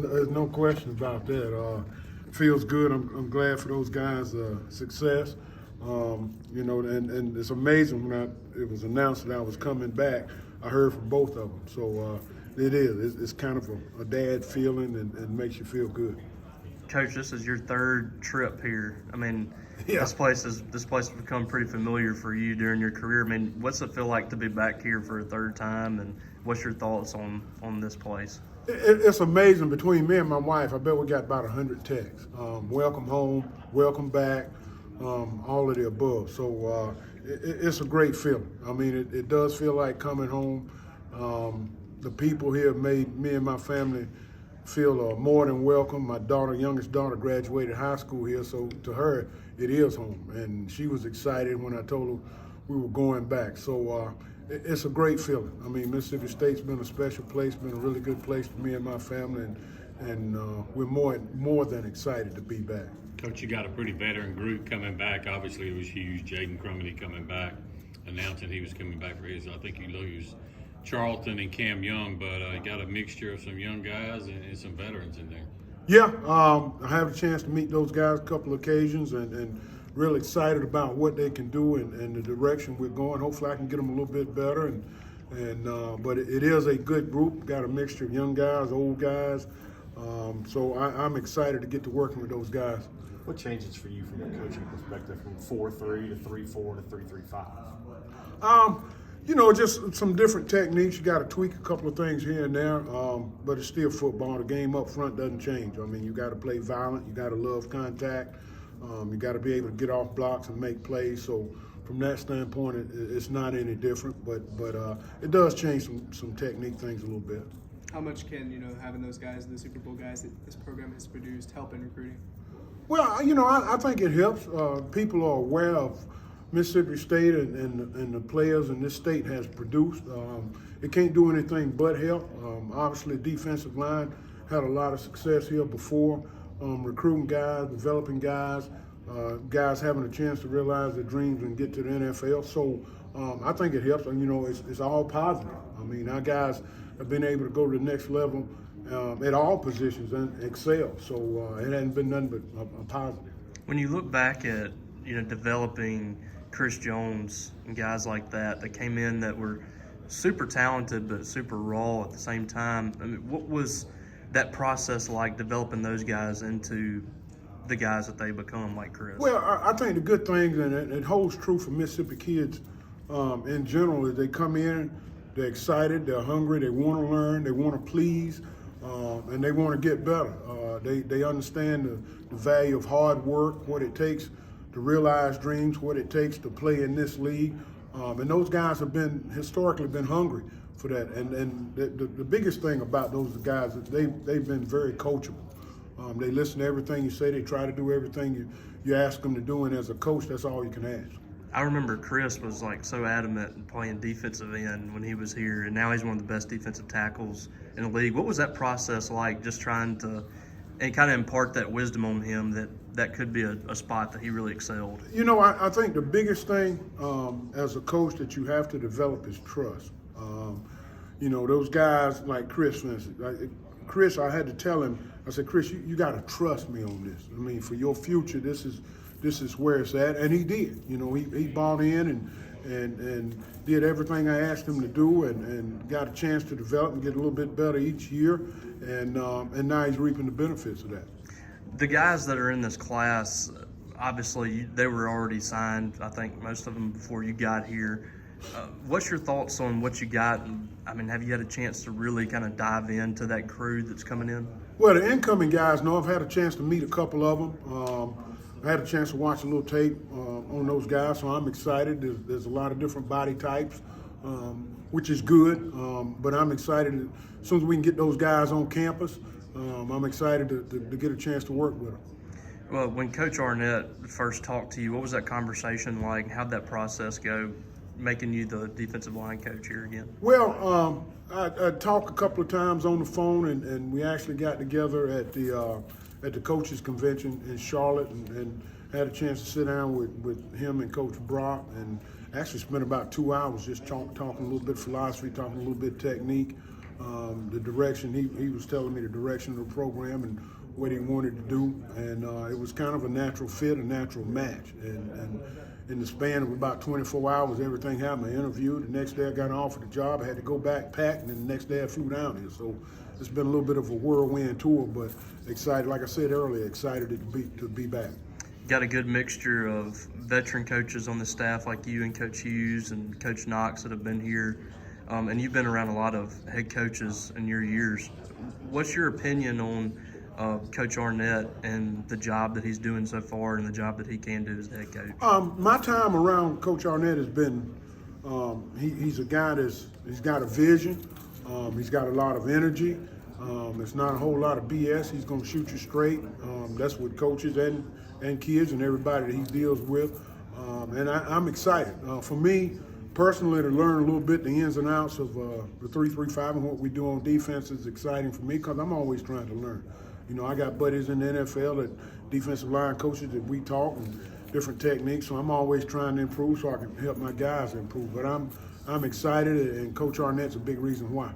There's no question about that. Feels good. I'm glad for those guys' success. And it's amazing when it was announced that I was coming back. I heard from both of them. So it is. It's kind of a dad feeling and makes you feel good. Coach, this is your third trip here. I mean, Yeah. this place has become pretty familiar for you during your career. I mean, what's it feel like to be back here for a third time, and what's your thoughts on this place? It's amazing. Between me and my wife, I bet we got about 100 texts. Welcome home, welcome back, all of the above. So it's a great feeling. I mean, it does feel like coming home. The people here have made me and my family feel more than welcome. My youngest daughter, graduated high school here, so to her, it is home. And she was excited when I told her we were going back. So it's a great feeling. I mean, Mississippi State's been a special place, been a really good place for me and my family, and we're more than excited to be back. Coach, you got a pretty veteran group coming back. Obviously, it was huge. Jaden Crumity coming back, announcing he was coming back for his. I think you lose Charlton and Cam Young, but you got a mixture of some young guys and some veterans in there. Yeah, I have a chance to meet those guys a couple of occasions and really excited about what they can do and the direction we're going. Hopefully I can get them a little bit better. But it is a good group. Got a mixture of young guys, old guys. So I'm excited to get to working with those guys. What changes for you from a coaching perspective from 4-3 to 3-4 to 3-3-5? Just some different techniques. You got to tweak a couple of things here and there, but it's still football. The game up front doesn't change. I mean, you got to play violent. You got to love contact. You got to be able to get off blocks and make plays. So from that standpoint, it's not any different, but it does change some technique things a little bit. How much can having those guys, the Super Bowl guys that this program has produced, help in recruiting? Well, I think it helps. People are aware of Mississippi State and the players in this state has produced. It can't do anything but help. Obviously, defensive line had a lot of success here before. Recruiting guys, developing guys, guys having a chance to realize their dreams and get to the NFL. So I think it helps. And, it's all positive. I mean, our guys have been able to go to the next level at all positions and excel. So it hasn't been nothing but a positive. When you look back at developing Chris Jones and guys like that came in that were super talented but super raw at the same time, I mean, what was that process like, developing those guys into the guys that they become, like Chris? Well, I think the good thing, and it holds true for Mississippi kids in general, is they come in, they're excited, they're hungry, they want to learn, they want to please, and they want to get better. They understand the value of hard work, what it takes to realize dreams, what it takes to play in this league. And those guys have historically been hungry for that. And the biggest thing about those guys is they've been very coachable. They listen to everything you say. They try to do everything you ask them to do. And as a coach, that's all you can ask. I remember Chris was so adamant in playing defensive end when he was here, and now he's one of the best defensive tackles in the league. What was that process like, just trying to and kind of impart that wisdom on him that could be a spot that he really excelled? I think the biggest thing as a coach that you have to develop is trust. Those guys like Chris, for instance. Chris, I had to tell him, I said, Chris, you got to trust me on this. I mean, for your future, this is where it's at. And he did. He bought in and did everything I asked him to do and got a chance to develop and get a little bit better each year. And now he's reaping the benefits of that. The guys that are in this class, obviously, they were already signed, I think most of them before you got here. What's your thoughts on what you got? I mean, have you had a chance to really kind of dive into that crew that's coming in? Well, the incoming guys, I've had a chance to meet a couple of them. I had a chance to watch a little tape on those guys, so I'm excited. There's a lot of different body types, which is good, but I'm excited. As soon as we can get those guys on campus, I'm excited to get a chance to work with them. Well, when Coach Arnett first talked to you, what was that conversation like? How'd that process go, making you the defensive line coach here again? Well, I talked a couple of times on the phone, and we actually got together at the coaches convention in Charlotte and had a chance to sit down with him and Coach Brock and actually spent about 2 hours just talking a little bit philosophy, talking a little bit technique. the direction. He was telling me the direction of the program and what he wanted to do, and it was kind of a natural fit, a natural match. And in the span of about 24 hours, everything happened. I interviewed. The next day I got offered the job. I had to go back, pack, and then the next day I flew down here. So it's been a little bit of a whirlwind tour, but excited, like I said earlier, excited to be back. Got a good mixture of veteran coaches on the staff like you and Coach Hughes and Coach Knox that have been here. And you've been around a lot of head coaches in your years. What's your opinion on Coach Arnett and the job that he's doing so far and the job that he can do as the head coach? My time around Coach Arnett has been, he's a guy he's got a vision. He's got a lot of energy. It's not a whole lot of BS. He's going to shoot you straight. That's what coaches and kids and everybody that he deals with. And I'm excited. For me, personally, to learn a little bit the ins and outs of the 3-3-5 and what we do on defense is exciting for me because I'm always trying to learn. You know, I got buddies in the NFL that defensive line coaches that we talk and different techniques, so I'm always trying to improve so I can help my guys improve. But I'm excited, and Coach Arnett's a big reason why.